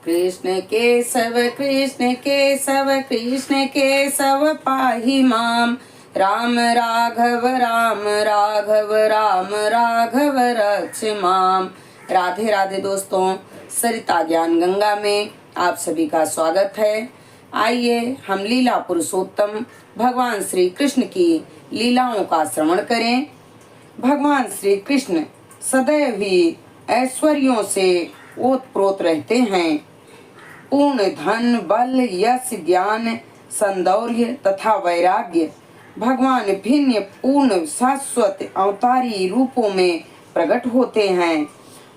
कृष्ण केशव कृष्ण केशव पाहि माम। राम राघव राम राघव रक्ष माम। राधे राधे दोस्तों, सरिता ज्ञान गंगा में आप सभी का स्वागत है। आइए हम लीला पुरुषोत्तम भगवान श्री कृष्ण की लीलाओं का श्रवण करें। भगवान श्री कृष्ण सदैव ही ऐश्वर्यों से ओतप्रोत रहते हैं। पूर्ण धन, बल, यश, ज्ञान, सौंदर्य तथा वैराग्य भगवान भिन्न पूर्ण शाश्वत अवतारी रूपों में प्रकट होते हैं।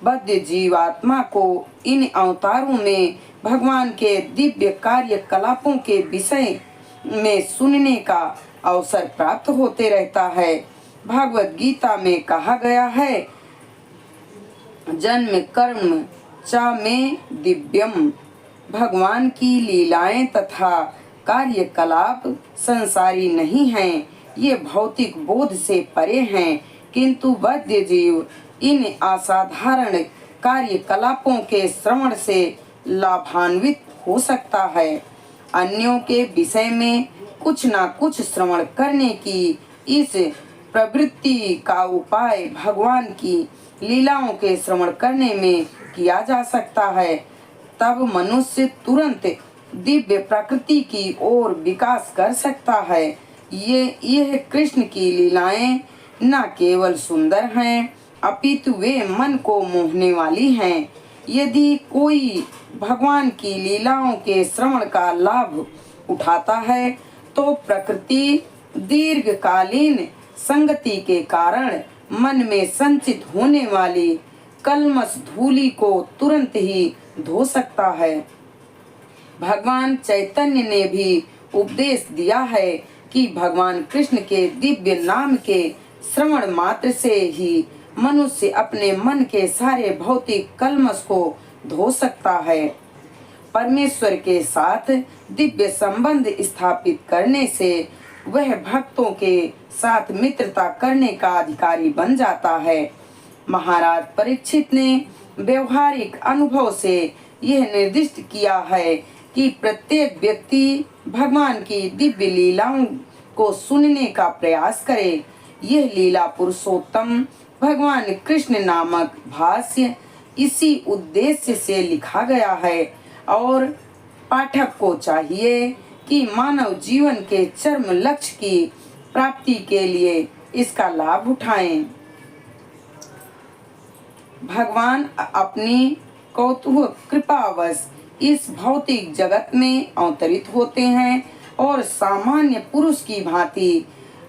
बद्ध जीवात्मा को इन अवतारों में भगवान के दिव्य कार्यकलापों के विषय में सुनने का अवसर प्राप्त होते रहता है। भागवत गीता में कहा गया है, जन्म कर्म च में दिव्यम। भगवान की लीलाएं तथा कार्यकलाप संसारी नहीं हैं, ये भौतिक बोध से परे हैं, किंतु बद्ध जीव इन असाधारण कार्यकलापों के श्रवण से लाभान्वित हो सकता है। अन्यों के विषय में कुछ न कुछ श्रवण करने की इस प्रवृत्ति का उपाय भगवान की लीलाओं के श्रवण करने में किया जा सकता है। तब मनुष्य तुरंत दिव्य प्रकृति की ओर विकास कर सकता है। यह कृष्ण की लीलाएं न केवल सुंदर हैं, अपितु वे मन को मोहने वाली हैं। यदि कोई भगवान की लीलाओं के श्रवण का लाभ उठाता है तो प्रकृति दीर्घकालीन संगति के कारण मन में संचित होने वाली कलमश धूलि को तुरंत ही धो सकता है। भगवान चैतन्य ने भी उपदेश दिया है कि भगवान कृष्ण के दिव्य नाम के श्रवण मात्र से ही मनुष्य अपने मन के सारे भौतिक कलमश को धो सकता है। परमेश्वर के साथ दिव्य संबंध स्थापित करने से वह भक्तों के साथ मित्रता करने का अधिकारी बन जाता है। महाराज परीक्षित ने व्यवहारिक अनुभव से यह निर्दिष्ट किया है कि प्रत्येक व्यक्ति भगवान की दिव्य लीलाओं को सुनने का प्रयास करे। यह लीला पुरुषोत्तम भगवान कृष्ण नामक भाष्य इसी उद्देश्य से लिखा गया है और पाठक को चाहिए कि मानव जीवन के चरम लक्ष्य की प्राप्ति के लिए इसका लाभ उठाएं। भगवान अपनी कौतुक कृपावश इस भौतिक जगत में अवतरित होते हैं और सामान्य पुरुष की भांति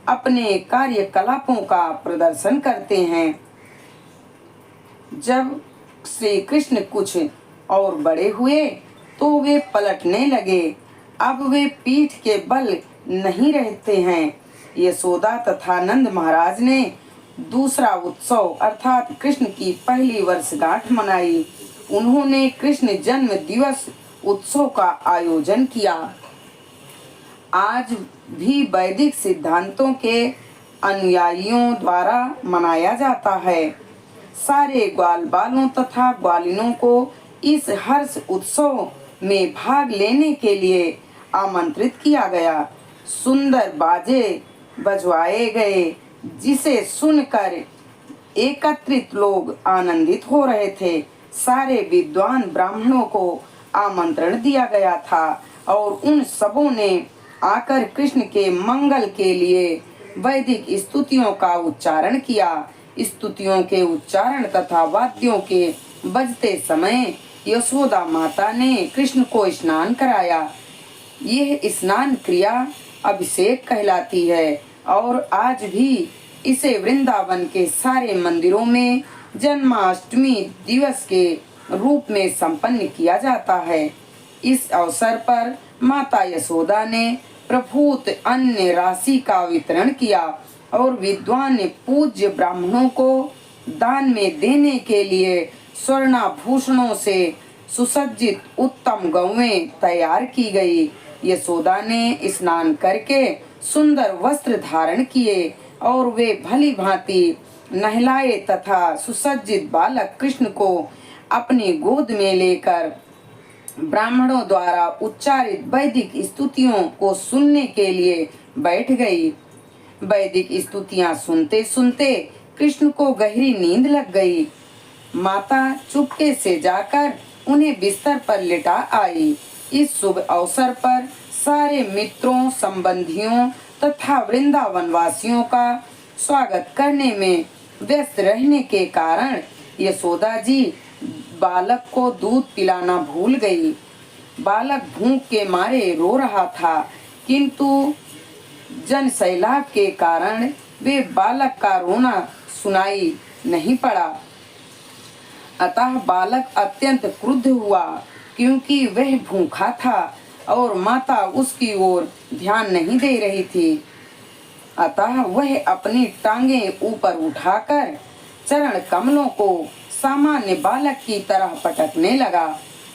अपने कार्यकलापों का प्रदर्शन करते हैं। जब श्री कृष्ण कुछ और बड़े हुए तो वे पलटने लगे। अब वे पीठ के बल नहीं रहते हैं। यशोदा तथा नंद महाराज ने दूसरा उत्सव अर्थात कृष्ण की पहली वर्षगांठ मनाई। उन्होंने कृष्ण जन्म दिवस उत्सव का आयोजन किया। आज भी वैदिक सिद्धांतों के अनुयायियों द्वारा मनाया जाता है। सारे ग्वाल बालों तथा ग्वालिनों को इस हर्ष उत्सव में भाग लेने के लिए आमंत्रित किया गया। सुंदर बाजे बजवाए गए, जिसे सुनकर एकत्रित लोग आनंदित हो रहे थे। सारे विद्वान ब्राह्मणों को आमंत्रण दिया गया था और उन सबों ने आकर कृष्ण के मंगल के लिए वैदिक स्तुतियों का उच्चारण किया। स्तुतियों के उच्चारण तथा वाद्यों के बजते समय यशोदा माता ने कृष्ण को स्नान कराया। यह स्नान क्रिया अभिषेक कहलाती है और आज भी इसे वृंदावन के सारे मंदिरों में जन्माष्टमी दिवस के रूप में संपन्न किया जाता है। इस अवसर पर माता यशोदा ने प्रभूत अन्न राशि का वितरण किया और विद्वान पूज्य ब्राह्मणों को दान में देने के लिए स्वर्णाभूषणों से सुसज्जित उत्तम गौएं तैयार की गई। यशोदा ने स्नान करके सुंदर वस्त्र धारण किए और वे भली भांति नहलाए तथा सुसज्जित बालक कृष्ण को अपनी गोद में लेकर ब्राह्मणों द्वारा उच्चारित वैदिक स्तुतियों को सुनने के लिए बैठ गई। वैदिक स्तुतियां सुनते सुनते कृष्ण को गहरी नींद लग गई। माता चुपके से जाकर उन्हें बिस्तर पर लिटा आई। इस शुभ अवसर पर सारे मित्रों, संबंधियों तथा वृंदावन वासियों का स्वागत करने में व्यस्त रहने के कारण यशोदा जी बालक को दूध पिलाना भूल गई। बालक भूख के मारे रो रहा था, किंतु जन सैलाब के कारण वे बालक का रोना सुनाई नहीं पड़ा। अतः बालक अत्यंत क्रुद्ध हुआ, क्योंकि वह भूखा था और माता उसकी ओर ध्यान नहीं दे रही थी। अतः वह अपनी टांगें ऊपर उठाकर चरण कमलों को सामान्य बालक की तरह पटकने लगा।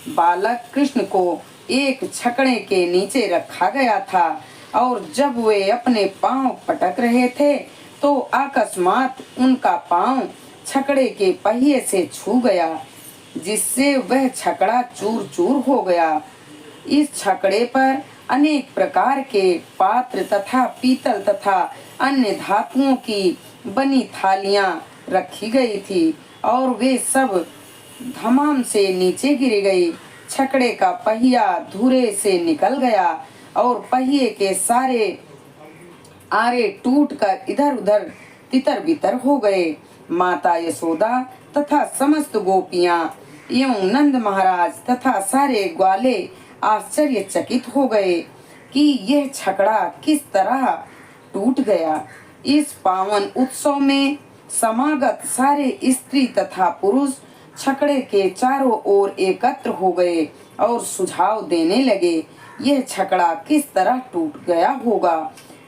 बालक कृष्ण को एक छकड़े के नीचे रखा गया था और जब वे अपने पांव पटक रहे थे तो अकस्मात उनका पांव छकड़े के पहिए से छू गया, जिससे वह छकड़ा चूर चूर हो गया। इस छकड़े पर अनेक प्रकार के पात्र तथा पीतल तथा अन्य धातुओं की बनी थालियां रखी गई थी और वे सब धमाम से नीचे गिर गई। छकड़े का पहिया धुरे से निकल गया और पहिए के सारे आरे टूटकर इधर उधर तितर बितर हो गए। माता यशोदा तथा समस्त गोपियां एवं नंद महाराज तथा सारे ग्वाले आश्चर्यचकित हो गए कि यह छकड़ा किस तरह टूट गया। इस पावन उत्सव में समागत सारे स्त्री तथा पुरुष छकड़े के चारों ओर एकत्र हो गए और सुझाव देने लगे, यह छकड़ा किस तरह टूट गया होगा,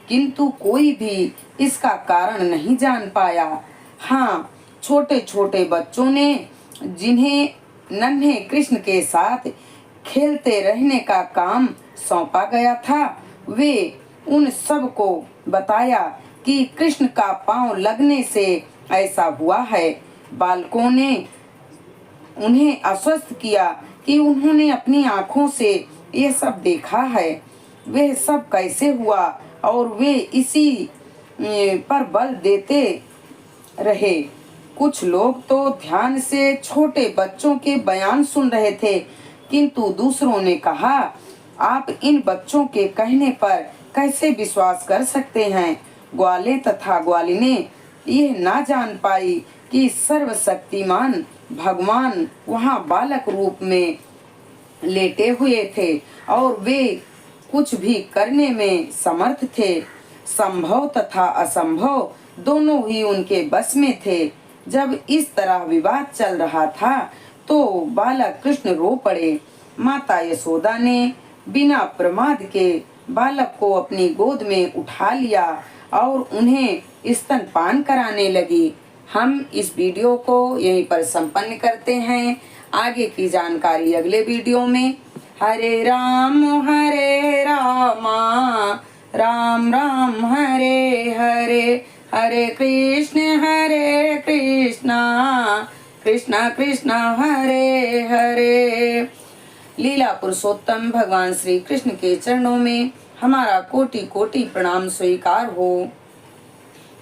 किंतु कोई भी इसका कारण नहीं जान पाया। हाँ, छोटे छोटे बच्चों ने, जिन्हें नन्हे कृष्ण के साथ खेलते रहने का काम सौंपा गया था, वे उन सब को बताया कि कृष्ण का पांव लगने से ऐसा हुआ है। बालकों ने उन्हें आश्वस्त किया कि उन्होंने अपनी आंखों से यह सब देखा है। वह सब कैसे हुआ और वे इसी पर बल देते रहे। कुछ लोग तो ध्यान से छोटे बच्चों के बयान सुन रहे थे, किंतु दूसरों ने कहा, आप इन बच्चों के कहने पर कैसे विश्वास कर सकते हैं। ग्वाले तथा ग्वालिने यह ना जान पाई कि सर्वशक्तिमान भगवान वहाँ बालक रूप में लेटे हुए थे और वे कुछ भी करने में समर्थ थे। संभव तथा असंभव दोनों ही उनके बस में थे। जब इस तरह विवाद चल रहा था तो बालक कृष्ण रो पड़े। माता यशोदा ने बिना प्रमाद के बालक को अपनी गोद में उठा लिया और उन्हें स्तनपान कराने लगी। हम इस वीडियो को यहीं पर संपन्न करते हैं। आगे की जानकारी अगले वीडियो में। हरे राम राम राम हरे हरे, हरे कृष्णा कृष्णा कृष्णा हरे हरे। लीला पुरुषोत्तम भगवान श्री कृष्ण के चरणों में हमारा कोटि कोटि प्रणाम स्वीकार हो।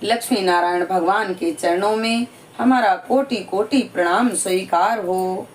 लक्ष्मी नारायण भगवान के चरणों में हमारा कोटि कोटि प्रणाम स्वीकार हो।